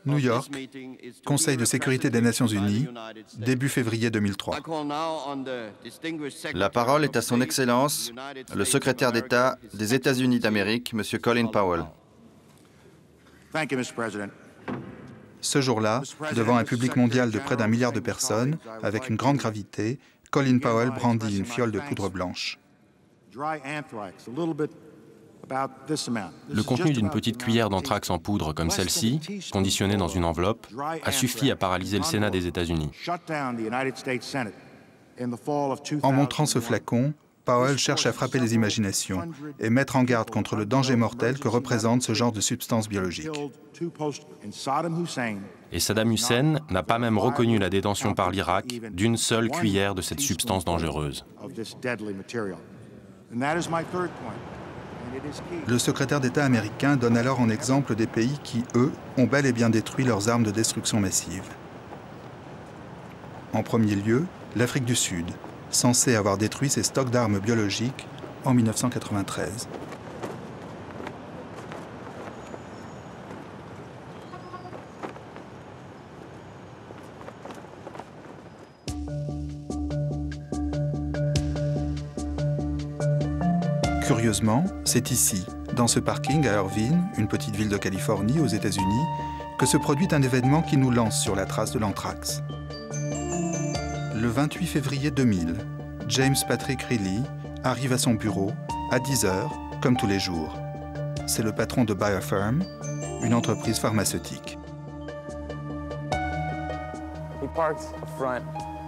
New York, Conseil de sécurité des Nations Unies, début février 2003. La parole est à son Excellence, le secrétaire d'État des États-Unis d'Amérique, M. Colin Powell. Ce jour-là, devant un public mondial de près d'1 milliard de personnes, avec une grande gravité, Colin Powell brandit une fiole de poudre blanche. Le contenu d'une petite cuillère d'anthrax en poudre comme celle-ci, conditionnée dans une enveloppe, a suffi à paralyser le Sénat des États-Unis. En montrant ce flacon, Powell cherche à frapper les imaginations et mettre en garde contre le danger mortel que représente ce genre de substance biologique. Et Saddam Hussein n'a pas même reconnu la détention par l'Irak d'une seule cuillère de cette substance dangereuse. Le secrétaire d'État américain donne alors en exemple des pays qui, eux, ont bel et bien détruit leurs armes de destruction massive. En premier lieu, l'Afrique du Sud, censée avoir détruit ses stocks d'armes biologiques en 1993. Curieusement, c'est ici, dans ce parking à Irvine, une petite ville de Californie aux États-Unis, que se produit un événement qui nous lance sur la trace de l'anthrax. Le 28 février 2000, James Patrick Riley arrive à son bureau à 10 h, comme tous les jours. C'est le patron de Biopharm, une entreprise pharmaceutique.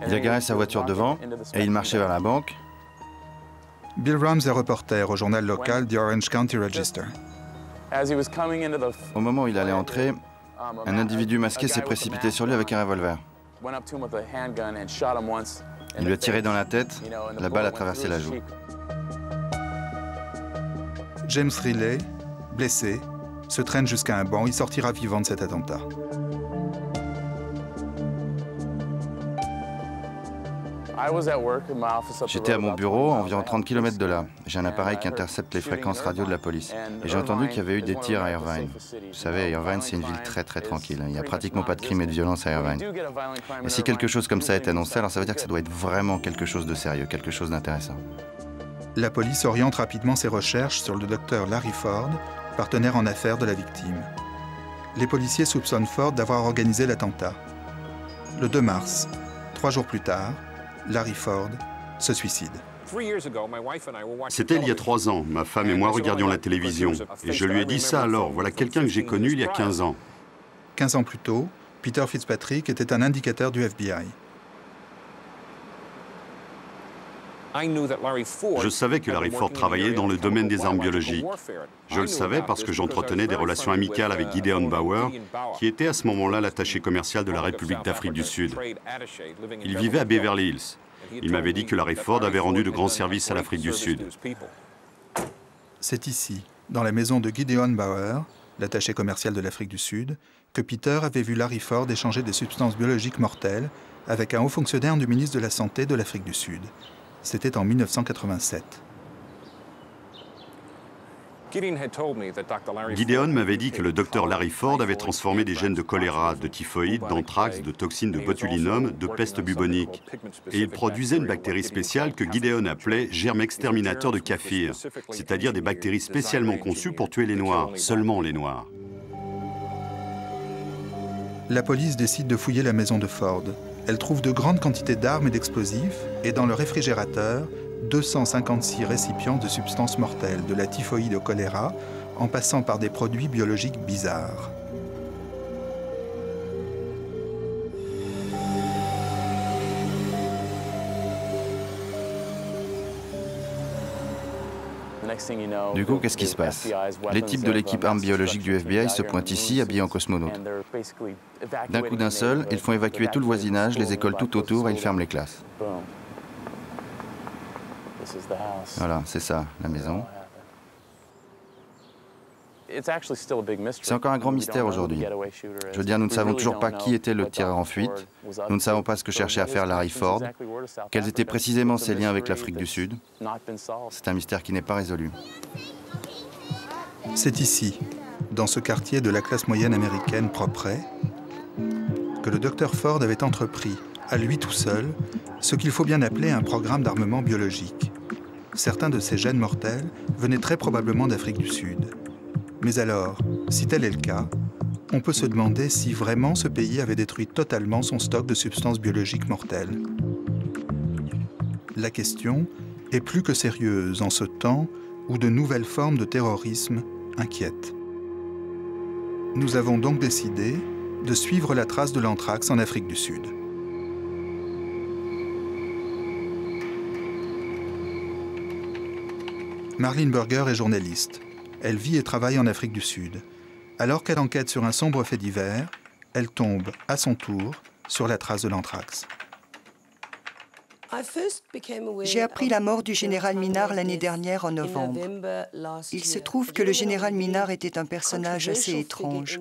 Il a garé sa voiture devant et il marchait vers la banque. Bill Rams est reporter au journal local The Orange County Register. Au moment où il allait entrer, un individu masqué s'est précipité sur lui avec un revolver. Il lui a tiré dans la tête, la balle a traversé la joue. James Riley, blessé, se traîne jusqu'à un banc. Il sortira vivant de cet attentat. J'étais à mon bureau, à environ 30 km de là. J'ai un appareil qui intercepte les fréquences radio de la police. Et j'ai entendu qu'il y avait eu des tirs à Irvine. Vous savez, Irvine, c'est une ville très tranquille. Il n'y a pratiquement pas de crime et de violence à Irvine. Et si quelque chose comme ça est annoncé, alors ça veut dire que ça doit être vraiment quelque chose de sérieux, quelque chose d'intéressant. La police oriente rapidement ses recherches sur le docteur Larry Ford, partenaire en affaires de la victime. Les policiers soupçonnent Ford d'avoir organisé l'attentat. Le 2 mars, 3 jours plus tard, Larry Ford se suicide. C'était il y a 3 ans. Ma femme et moi regardions la télévision. Et je lui ai dit ça alors. Voilà quelqu'un que j'ai connu il y a 15 ans. 15 ans plus tôt, Peter Fitzpatrick était un indicateur du FBI. Je savais que Larry Ford travaillait dans le domaine des armes biologiques. Je le savais parce que j'entretenais des relations amicales avec Gideon Bauer, qui était à ce moment-là l'attaché commercial de la République d'Afrique du Sud. Il vivait à Beverly Hills. Il m'avait dit que Larry Ford avait rendu de grands services à l'Afrique du Sud. C'est ici, dans la maison de Gideon Bauer, l'attaché commercial de l'Afrique du Sud, que Peter avait vu Larry Ford échanger des substances biologiques mortelles avec un haut fonctionnaire du ministre de la Santé de l'Afrique du Sud. C'était en 1987. Gideon m'avait dit que le docteur Larry Ford avait transformé des gènes de choléra, de typhoïde, d'anthrax, de toxines de botulinum, de peste bubonique. Et il produisait une bactérie spéciale que Gideon appelait germe exterminateur de Kaffir, c'est-à-dire des bactéries spécialement conçues pour tuer les Noirs, seulement les Noirs. La police décide de fouiller la maison de Ford. Elle trouve de grandes quantités d'armes et d'explosifs et dans le réfrigérateur, 256 récipients de substances mortelles, de la typhoïde au choléra, en passant par des produits biologiques bizarres. Du coup, qu'est-ce qui se passe? Les types de l'équipe armes biologiques du FBI se pointent ici, habillés en cosmonautes. D'un coup d'un seul, ils font évacuer tout le voisinage, les écoles tout autour et ils ferment les classes. Voilà, c'est ça, la maison. C'est encore un grand mystère aujourd'hui. Je veux dire, nous ne savons toujours pas qui était le tireur en fuite. Nous ne savons pas ce que cherchait à faire Larry Ford. Quels étaient précisément ses liens avec l'Afrique du Sud. C'est un mystère qui n'est pas résolu. C'est ici, dans ce quartier de la classe moyenne américaine propre, que le docteur Ford avait entrepris, à lui tout seul, ce qu'il faut bien appeler un programme d'armement biologique. Certains de ces gènes mortels venaient très probablement d'Afrique du Sud. Mais alors, si tel est le cas, on peut se demander si vraiment ce pays avait détruit totalement son stock de substances biologiques mortelles. La question est plus que sérieuse en ce temps où de nouvelles formes de terrorisme inquiètent. Nous avons donc décidé de suivre la trace de l'anthrax en Afrique du Sud. Marlene Burger est journaliste. Elle vit et travaille en Afrique du Sud. Alors qu'elle enquête sur un sombre fait divers, elle tombe, à son tour, sur la trace de l'anthrax. J'ai appris la mort du général Minard l'année dernière en novembre. Il se trouve que le général Minard était un personnage assez étrange.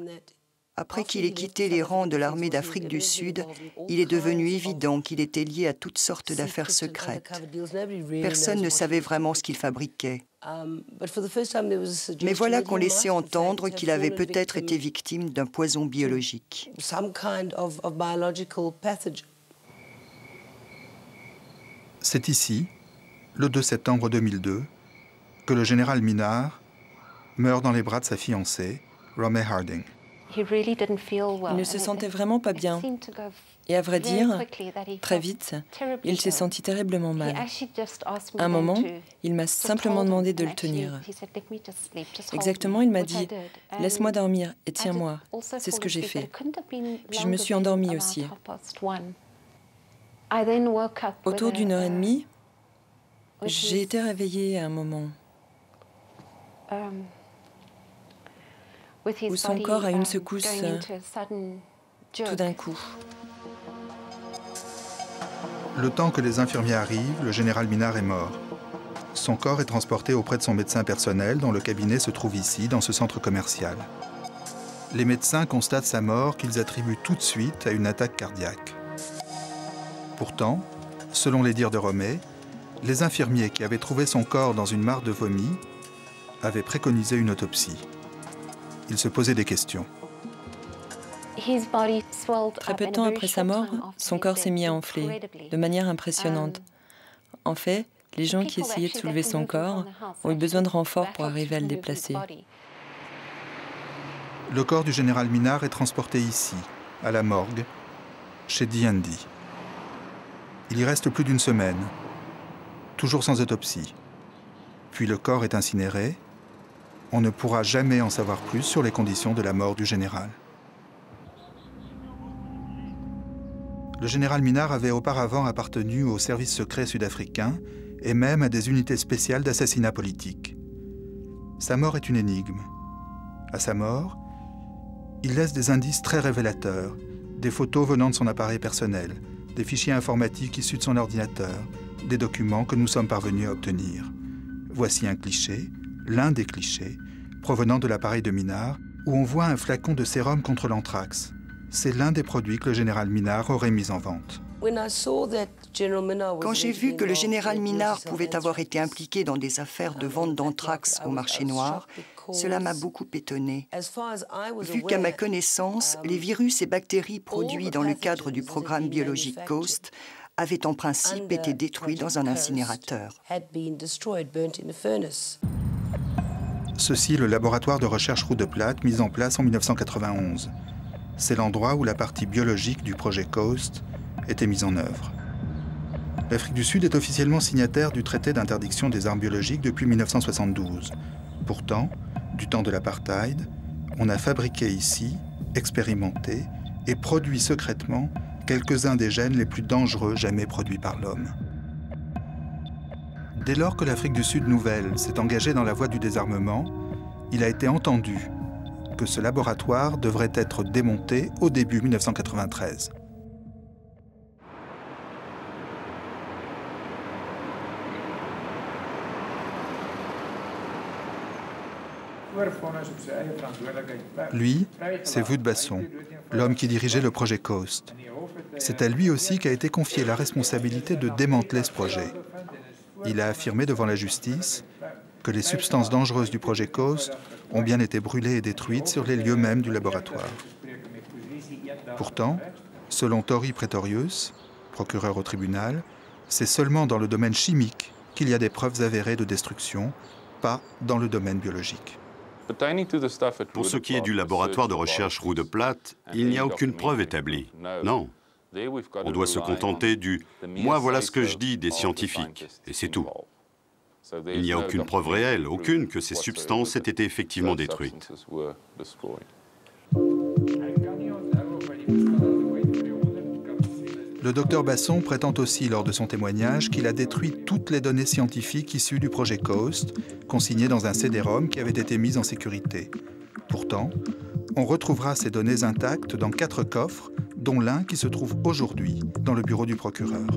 Après qu'il ait quitté les rangs de l'armée d'Afrique du Sud, il est devenu évident qu'il était lié à toutes sortes d'affaires secrètes. Personne ne savait vraiment ce qu'il fabriquait. Mais voilà qu'on laissait entendre qu'il avait peut-être été victime d'un poison biologique. C'est ici, le 2 septembre 2002, que le général Minard meurt dans les bras de sa fiancée, Romay Harding. Il ne se sentait vraiment pas bien. Et à vrai dire, très vite, il s'est senti terriblement mal. À un moment, il m'a simplement demandé de le tenir. Exactement, il m'a dit « Laisse-moi dormir et tiens-moi ». C'est ce que j'ai fait. Puis je me suis endormie aussi. Autour d'1h30, j'ai été réveillée à un moment où son corps a eu une secousse tout d'un coup. Le temps que les infirmiers arrivent, le général Minard est mort. Son corps est transporté auprès de son médecin personnel, dont le cabinet se trouve ici, dans ce centre commercial. Les médecins constatent sa mort qu'ils attribuent tout de suite à une attaque cardiaque. Pourtant, selon les dires de Romay, les infirmiers qui avaient trouvé son corps dans une mare de vomi avaient préconisé une autopsie. Ils se posaient des questions. Très peu de temps après sa mort, son corps s'est mis à enfler, de manière impressionnante. En fait, les gens qui essayaient de soulever son corps ont eu besoin de renforts pour arriver à le déplacer. Le corps du général Minard est transporté ici, à la morgue, chez D&D. Il y reste plus d'une semaine, toujours sans autopsie. Puis le corps est incinéré. On ne pourra jamais en savoir plus sur les conditions de la mort du général. Le général Minard avait auparavant appartenu au service secret sud-africain et même à des unités spéciales d'assassinat politique. Sa mort est une énigme. À sa mort, il laisse des indices très révélateurs, des photos venant de son appareil personnel, des fichiers informatiques issus de son ordinateur, des documents que nous sommes parvenus à obtenir. Voici un cliché, l'un des clichés, provenant de l'appareil de Minard, où on voit un flacon de sérum contre l'anthrax. C'est l'un des produits que le général Minard aurait mis en vente. Quand j'ai vu que le général Minard pouvait avoir été impliqué dans des affaires de vente d'anthrax au marché noir, cela m'a beaucoup étonnée. Vu qu'à ma connaissance, les virus et bactéries produits dans le cadre du programme biologique Ghost avaient en principe été détruits dans un incinérateur. Ceci, le laboratoire de recherche Roux de Platte, mis en place en 1991. C'est l'endroit où la partie biologique du projet Ghost était mise en œuvre. L'Afrique du Sud est officiellement signataire du traité d'interdiction des armes biologiques depuis 1972. Pourtant, du temps de l'apartheid, on a fabriqué ici, expérimenté et produit secrètement quelques-uns des gènes les plus dangereux jamais produits par l'homme. Dès lors que l'Afrique du Sud nouvelle s'est engagée dans la voie du désarmement, il a été entendu que ce laboratoire devrait être démonté au début 1993. Lui, c'est Wout Basson, l'homme qui dirigeait le projet Ghost. C'est à lui aussi qu'a été confiée la responsabilité de démanteler ce projet. Il a affirmé devant la justice que les substances dangereuses du projet Coast ont bien été brûlées et détruites sur les lieux mêmes du laboratoire. Pourtant, selon Tori Pretorius, procureur au tribunal, c'est seulement dans le domaine chimique qu'il y a des preuves avérées de destruction, pas dans le domaine biologique. Pour ce qui est du laboratoire de recherche Roux de Platte, il n'y a aucune preuve établie. Non. On doit se contenter du « moi voilà ce que je dis » des scientifiques, et c'est tout. Il n'y a aucune preuve réelle, aucune, que ces substances aient été effectivement détruites. Le docteur Basson prétend aussi lors de son témoignage qu'il a détruit toutes les données scientifiques issues du projet Coast, consignées dans un CD-ROM qui avait été mis en sécurité. Pourtant, on retrouvera ces données intactes dans 4 coffres, dont l'un qui se trouve aujourd'hui dans le bureau du procureur.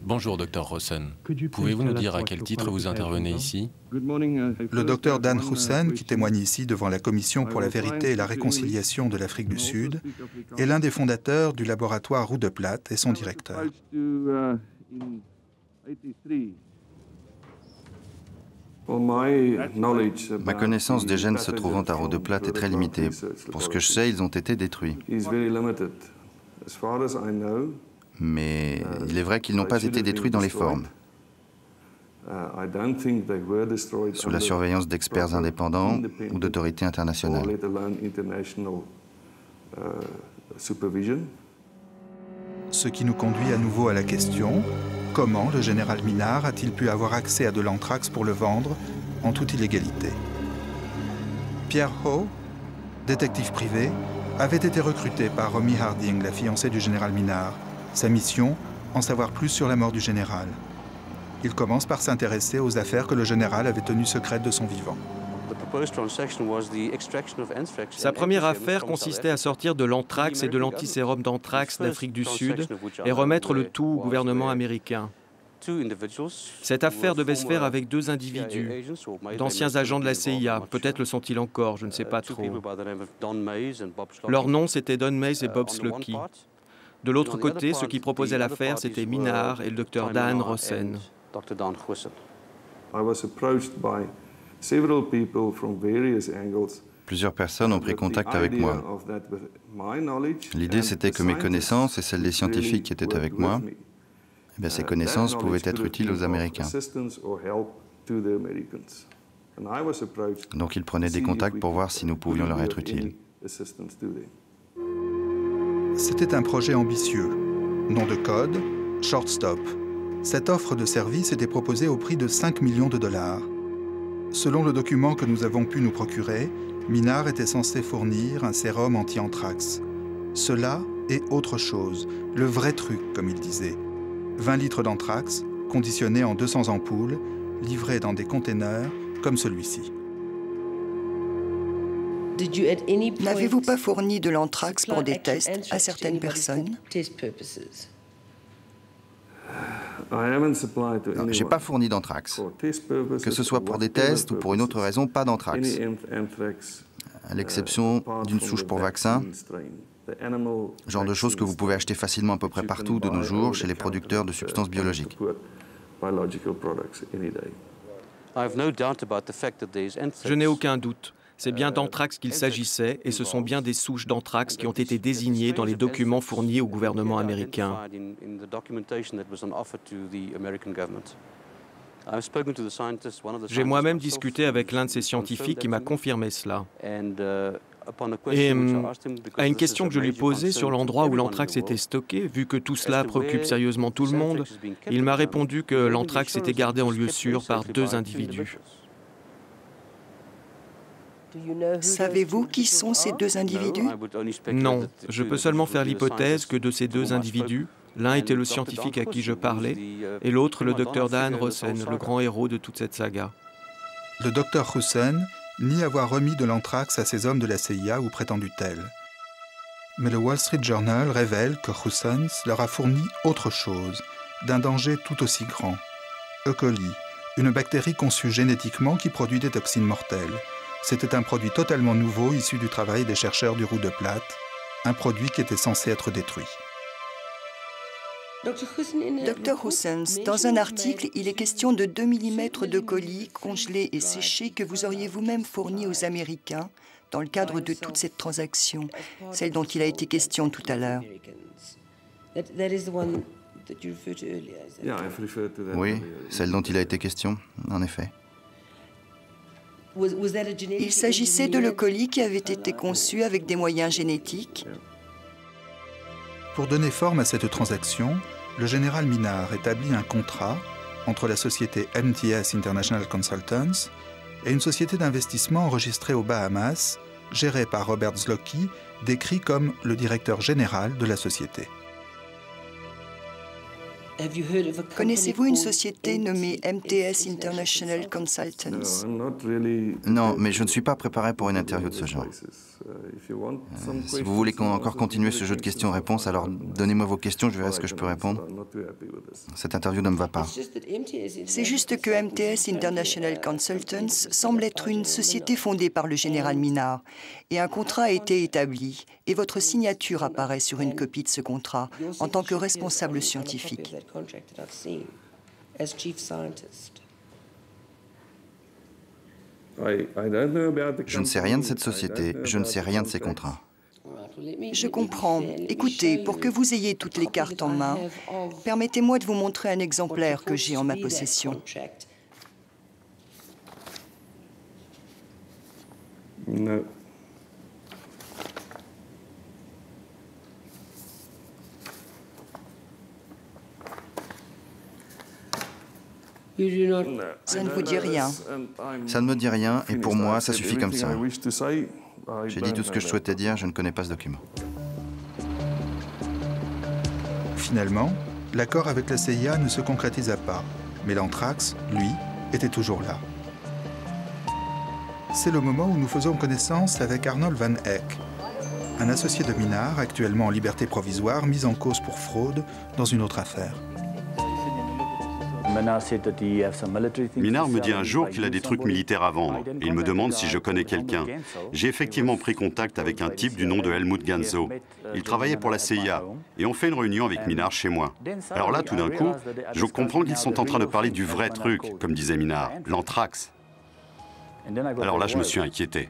Bonjour, Dr. Rosen. Pouvez-vous nous dire à quel titre vous intervenez ici? Le docteur Dan Hussein, qui témoigne ici devant la Commission pour la vérité et la réconciliation de l'Afrique du Sud, est l'un des fondateurs du laboratoire Roux de Platte et son directeur. Ma connaissance des gènes se trouvant à Roux de Platte est très limitée. Pour ce que je sais, ils ont été détruits. Mais il est vrai qu'ils n'ont pas été détruits dans les formes. Sous la surveillance d'experts indépendants ou d'autorités internationales. Ce qui nous conduit à nouveau à la question, comment le général Minard a-t-il pu avoir accès à de l'anthrax pour le vendre en toute illégalité? Pierre Ho, détective privé, avait été recruté par Romy Harding, la fiancée du général Minard. Sa mission, en savoir plus sur la mort du général. Il commence par s'intéresser aux affaires que le général avait tenues secrètes de son vivant. Sa première affaire consistait à sortir de l'anthrax et de l'antisérum d'anthrax d'Afrique du Sud et remettre le tout au gouvernement américain. Cette affaire devait se faire avec 2 individus, d'anciens agents de la CIA, peut-être le sont-ils encore, je ne sais pas trop. Leurs noms, c'étaient Don Mays et Bob Slocum. De l'autre côté, ceux qui proposaient l'affaire, c'était Minard et le docteur Dan Rosen. Plusieurs personnes ont pris contact avec moi. L'idée, c'était que mes connaissances et celles des scientifiques qui étaient avec moi, ces connaissances pouvaient être utiles aux Américains. Donc ils prenaient des contacts pour voir si nous pouvions leur être utiles. C'était un projet ambitieux. Nom de code, Shortstop. Cette offre de service était proposée au prix de 5 millions de dollars. Selon le document que nous avons pu nous procurer, Minard était censé fournir un sérum anti-anthrax. Cela est autre chose, le vrai truc, comme il disait. 20 litres d'anthrax, conditionnés en 200 ampoules, livrés dans des containers comme celui-ci. N'avez-vous pas fourni de l'anthrax pour des tests à certaines personnes? Je n'ai pas fourni d'anthrax. Que ce soit pour des tests ou pour une autre raison, pas d'anthrax. À l'exception d'une souche pour vaccin, genre de choses que vous pouvez acheter facilement à peu près partout de nos jours chez les producteurs de substances biologiques. Je n'ai aucun doute. C'est bien d'anthrax qu'il s'agissait et ce sont bien des souches d'anthrax qui ont été désignées dans les documents fournis au gouvernement américain. J'ai moi-même discuté avec l'un de ces scientifiques qui m'a confirmé cela. Et à une question que je lui posais sur l'endroit où l'anthrax était stocké, vu que tout cela préoccupe sérieusement tout le monde, il m'a répondu que l'anthrax était gardé en lieu sûr par 2 individus. Savez-vous qui sont ces 2 individus? Non, je peux seulement faire l'hypothèse que de ces 2 individus, l'un était le scientifique à qui je parlais, et l'autre le docteur Dan Rosen, le grand héros de toute cette saga. Le docteur Hussein nie avoir remis de l'anthrax à ces hommes de la CIA ou prétendu tels. Mais le Wall Street Journal révèle que Hussein leur a fourni autre chose, d'un danger tout aussi grand. E. coli, une bactérie conçue génétiquement qui produit des toxines mortelles. C'était un produit totalement nouveau issu du travail des chercheurs du Roux de Platte, un produit qui était censé être détruit. Dr Hussens, dans un article, il est question de 2 mm de colis congelés et séchés que vous auriez vous-même fournis aux Américains dans le cadre de toute cette transaction, celle dont il a été question tout à l'heure. Oui, celle dont il a été question, en effet. Il s'agissait de le colis qui avait été conçu avec des moyens génétiques. Pour donner forme à cette transaction, le général Minard établit un contrat entre la société MTS International Consultants et une société d'investissement enregistrée aux Bahamas, gérée par Robert Zlocki, décrit comme le directeur général de la société. Connaissez-vous une société nommée MTS International Consultants? Non, mais je ne suis pas préparé pour une interview de ce genre. Si vous voulez encore continuer ce jeu de questions-réponses, alors donnez-moi vos questions, je verrai ce que je peux répondre. Cette interview ne me va pas. C'est juste que MTS International Consultants semble être une société fondée par le général Minard, et un contrat a été établi, et votre signature apparaît sur une copie de ce contrat, en tant que responsable scientifique. Je ne sais rien de cette société, je ne sais rien de ces contrats. Je comprends. Écoutez, pour que vous ayez toutes les cartes en main, permettez-moi de vous montrer un exemplaire que j'ai en ma possession. Non. Ça ne vous dit rien. Ça ne me dit rien, et pour moi, ça suffit comme ça. J'ai dit tout ce que je souhaitais dire, je ne connais pas ce document. Finalement, l'accord avec la CIA ne se concrétisa pas, mais l'anthrax, lui, était toujours là. C'est le moment où nous faisons connaissance avec Arnold Van Eck, un associé de Minard, actuellement en liberté provisoire, mis en cause pour fraude dans une autre affaire. Minard me dit un jour qu'il a des trucs militaires à vendre et il me demande si je connais quelqu'un. J'ai effectivement pris contact avec un type du nom de Helmut Ganzo. Il travaillait pour la CIA et on fait une réunion avec Minard chez moi. Alors là, tout d'un coup, je comprends qu'ils sont en train de parler du vrai truc, comme disait Minard, l'anthrax. Alors là, je me suis inquiété.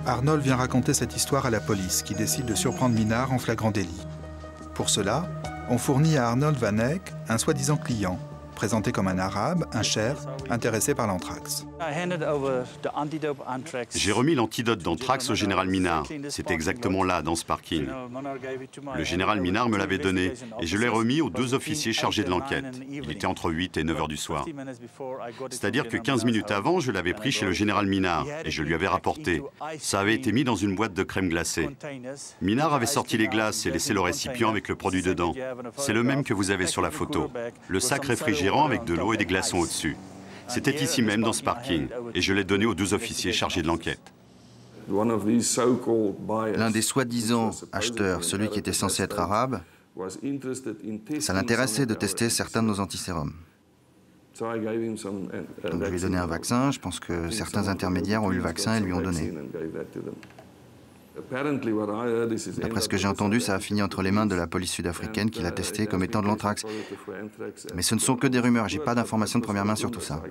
Arnold vient raconter cette histoire à la police, qui décide de surprendre Minard en flagrant délit. Pour cela, on fournit à Arnold Van Eck un soi-disant client, présenté comme un arabe, un cher, intéressé par l'anthrax. J'ai remis l'antidote d'anthrax au général Minard. C'était exactement là, dans ce parking. Le général Minard me l'avait donné et je l'ai remis aux 2 officiers chargés de l'enquête. Il était entre 8 et 9 heures du soir. C'est-à-dire que 15 minutes avant, je l'avais pris chez le général Minard et je lui avais rapporté. Ça avait été mis dans une boîte de crème glacée. Minard avait sorti les glaces et laissé le récipient avec le produit dedans. C'est le même que vous avez sur la photo. Le sac réfrigérant avec de l'eau et des glaçons au-dessus. C'était ici même, dans ce parking, et je l'ai donné aux 2 officiers chargés de l'enquête. L'un des soi-disant acheteurs, celui qui était censé être arabe, ça l'intéressait de tester certains de nos antisérums. Donc je lui ai donné un vaccin, je pense que certains intermédiaires ont eu le vaccin et lui ont donné. D'après ce que j'ai entendu, ça a fini entre les mains de la police sud-africaine qui l'a testé comme étant de l'anthrax. Mais ce ne sont que des rumeurs, j'ai pas d'informations de première main sur tout ça.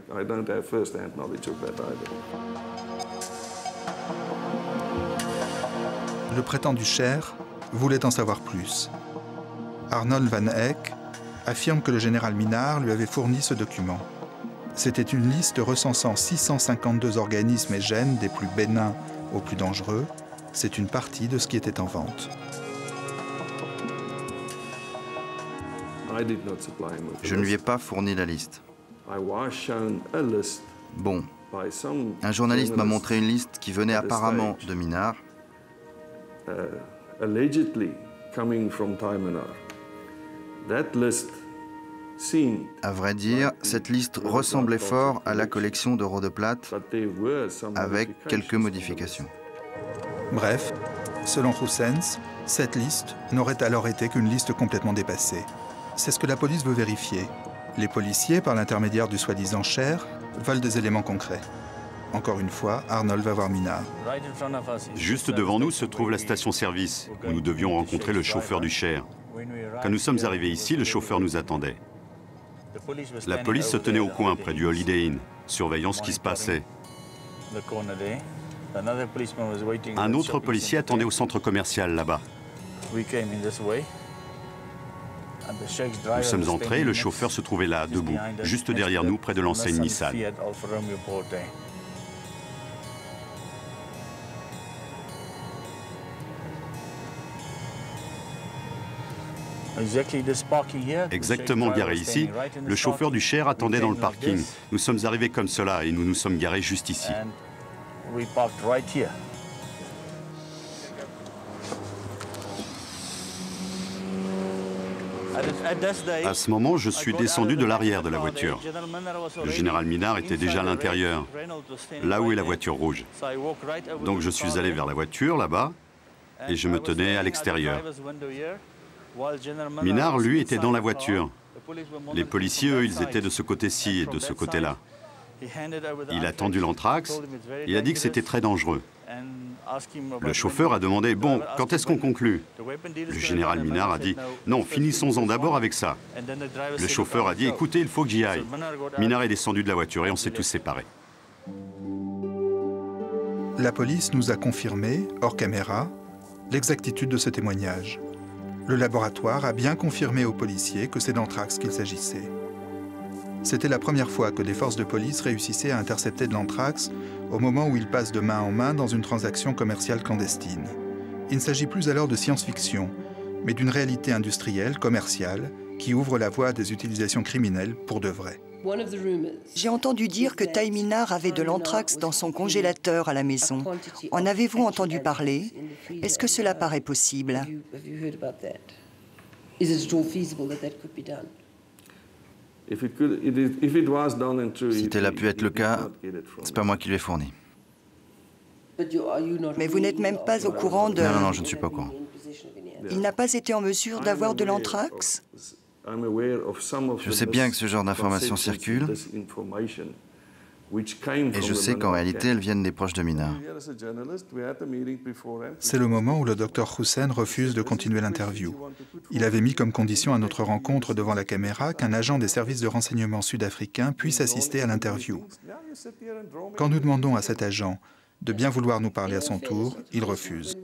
Le prétendu cher voulait en savoir plus. Arnold Van Eck affirme que le général Minard lui avait fourni ce document. C'était une liste recensant 652 organismes et gènes des plus bénins aux plus dangereux. C'est une partie de ce qui était en vente. Je ne lui ai pas fourni la liste. Bon, un journaliste m'a montré une liste qui venait apparemment de Minard. À vrai dire, cette liste ressemblait fort à la collection de Rhodoplate, avec quelques modifications. Bref, selon Hussens, cette liste n'aurait alors été qu'une liste complètement dépassée. C'est ce que la police veut vérifier. Les policiers, par l'intermédiaire du soi-disant cher, veulent des éléments concrets. Encore une fois, Arnold va voir Minard. Juste devant nous se trouve la station-service, où nous devions rencontrer le chauffeur du cher. Quand nous sommes arrivés ici, le chauffeur nous attendait. La police se tenait au coin, près du Holiday Inn, surveillant ce qui se passait. Un autre policier attendait au centre commercial, là-bas. Nous sommes entrés et le chauffeur se trouvait là, debout, juste derrière nous, près de l'enseigne Nissan. Exactement garé ici, le chauffeur du Cher attendait dans le parking. Nous sommes arrivés comme cela et nous nous sommes garés juste ici. À ce moment, je suis descendu de l'arrière de la voiture. Le général Minard était déjà à l'intérieur, là où est la voiture rouge. Donc je suis allé vers la voiture, là-bas, et je me tenais à l'extérieur. Minard, lui, était dans la voiture. Les policiers, eux, ils étaient de ce côté-ci et de ce côté-là. Il a tendu l'anthrax, il a dit que c'était très dangereux. Le chauffeur a demandé « Bon, quand est-ce qu'on conclut ?» Le général Minard a dit « Non, finissons-en d'abord avec ça. » Le chauffeur a dit « Écoutez, il faut que j'y aille. » Minard est descendu de la voiture et on s'est tous séparés. La police nous a confirmé, hors caméra, l'exactitude de ce témoignage. Le laboratoire a bien confirmé aux policiers que c'est d'anthrax qu'il s'agissait. C'était la première fois que des forces de police réussissaient à intercepter de l'anthrax au moment où il passe de main en main dans une transaction commerciale clandestine. Il ne s'agit plus alors de science-fiction, mais d'une réalité industrielle, commerciale, qui ouvre la voie à des utilisations criminelles pour de vrai. J'ai entendu dire que Ty Minard avait de l'anthrax dans son congélateur à la maison. En avez-vous entendu parler? Est-ce que cela paraît possible? Si tel a pu être le cas, c'est pas moi qui lui ai fourni. Mais vous n'êtes même pas au courant de... Non, je ne suis pas au courant. Il n'a pas été en mesure d'avoir de l'anthrax? Je sais bien que ce genre d'informations circulent, et je sais qu'en réalité, elles viennent des proches de Minard. C'est le moment où le docteur Hussein refuse de continuer l'interview. Il avait mis comme condition à notre rencontre devant la caméra qu'un agent des services de renseignement sud-africains puisse assister à l'interview. Quand nous demandons à cet agent de bien vouloir nous parler à son tour, il refuse.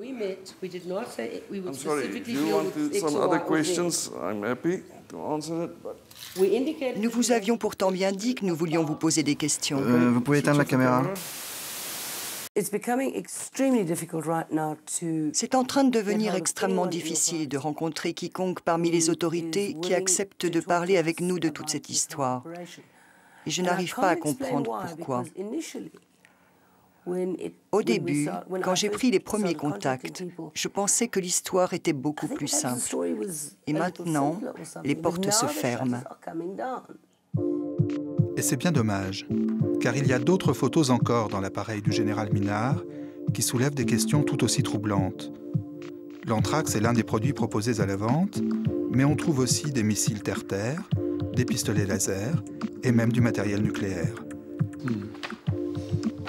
Nous vous avions pourtant bien dit que nous voulions vous poser des questions. Vous pouvez éteindre la caméra? C'est en train de devenir extrêmement difficile de rencontrer quiconque parmi les autorités qui accepte de parler avec nous de toute cette histoire. Et je n'arrive pas à comprendre pourquoi. Au début, quand j'ai pris les premiers contacts, je pensais que l'histoire était beaucoup plus simple. Et maintenant, les portes se ferment. Et c'est bien dommage, car il y a d'autres photos encore dans l'appareil du général Minard qui soulèvent des questions tout aussi troublantes. L'anthrax est l'un des produits proposés à la vente, mais on trouve aussi des missiles terre-terre, des pistolets laser et même du matériel nucléaire.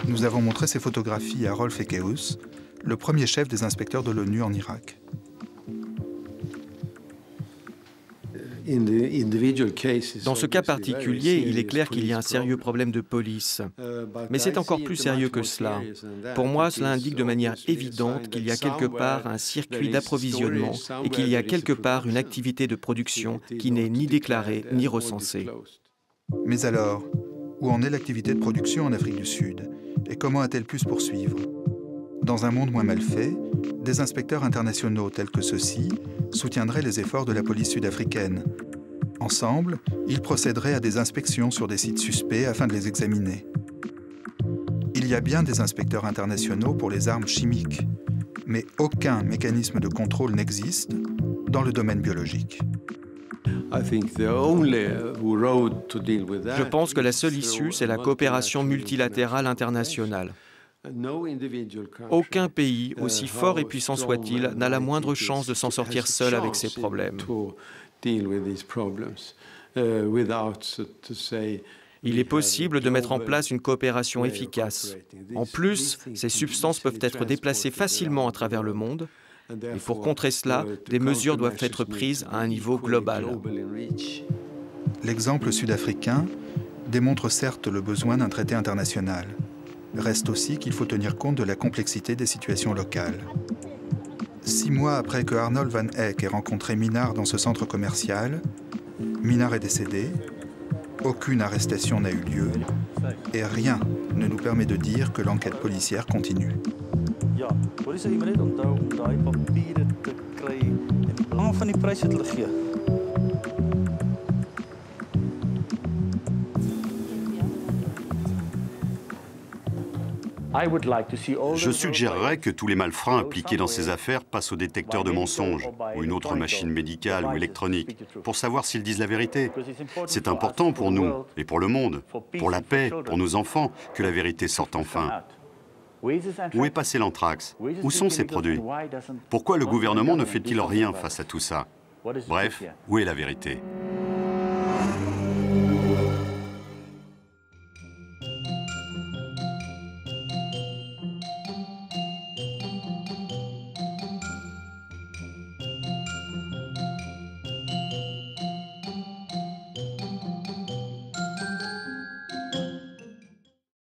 Nous avons montré ces photographies à Rolf Ekeus, le premier chef des inspecteurs de l'ONU en Irak. Dans ce cas particulier, il est clair qu'il y a un sérieux problème de police. Mais c'est encore plus sérieux que cela. Pour moi, cela indique de manière évidente qu'il y a quelque part un circuit d'approvisionnement et qu'il y a quelque part une activité de production qui n'est ni déclarée ni recensée. Mais alors, où en est l'activité de production en Afrique du Sud? Et comment a-t-elle pu se poursuivre? Dans un monde moins mal fait, des inspecteurs internationaux tels que ceux-ci soutiendraient les efforts de la police sud-africaine. Ensemble, ils procéderaient à des inspections sur des sites suspects afin de les examiner. Il y a bien des inspecteurs internationaux pour les armes chimiques, mais aucun mécanisme de contrôle n'existe dans le domaine biologique. Je pense que la seule issue, c'est la coopération multilatérale internationale. Aucun pays, aussi fort et puissant soit-il, n'a la moindre chance de s'en sortir seul avec ses problèmes. Il est possible de mettre en place une coopération efficace. En plus, ces substances peuvent être déplacées facilement à travers le monde, Et pour contrer cela, des mesures doivent être prises à un niveau global. L'exemple sud-africain démontre certes le besoin d'un traité international. Reste aussi qu'il faut tenir compte de la complexité des situations locales. 6 mois après que Arnold van Hecke ait rencontré Minnaar dans ce centre commercial, Minnaar est décédé, aucune arrestation n'a eu lieu et rien ne nous permet de dire que l'enquête policière continue. Je suggérerais que tous les malfrats impliqués dans ces affaires passent au détecteur de mensonges ou une autre machine médicale ou électronique pour savoir s'ils disent la vérité. C'est important pour nous et pour le monde, pour la paix, pour nos enfants, que la vérité sorte enfin. Où est passé l'anthrax? Où sont ces produits? Pourquoi le gouvernement ne fait-il rien face à tout ça? Bref, où est la vérité?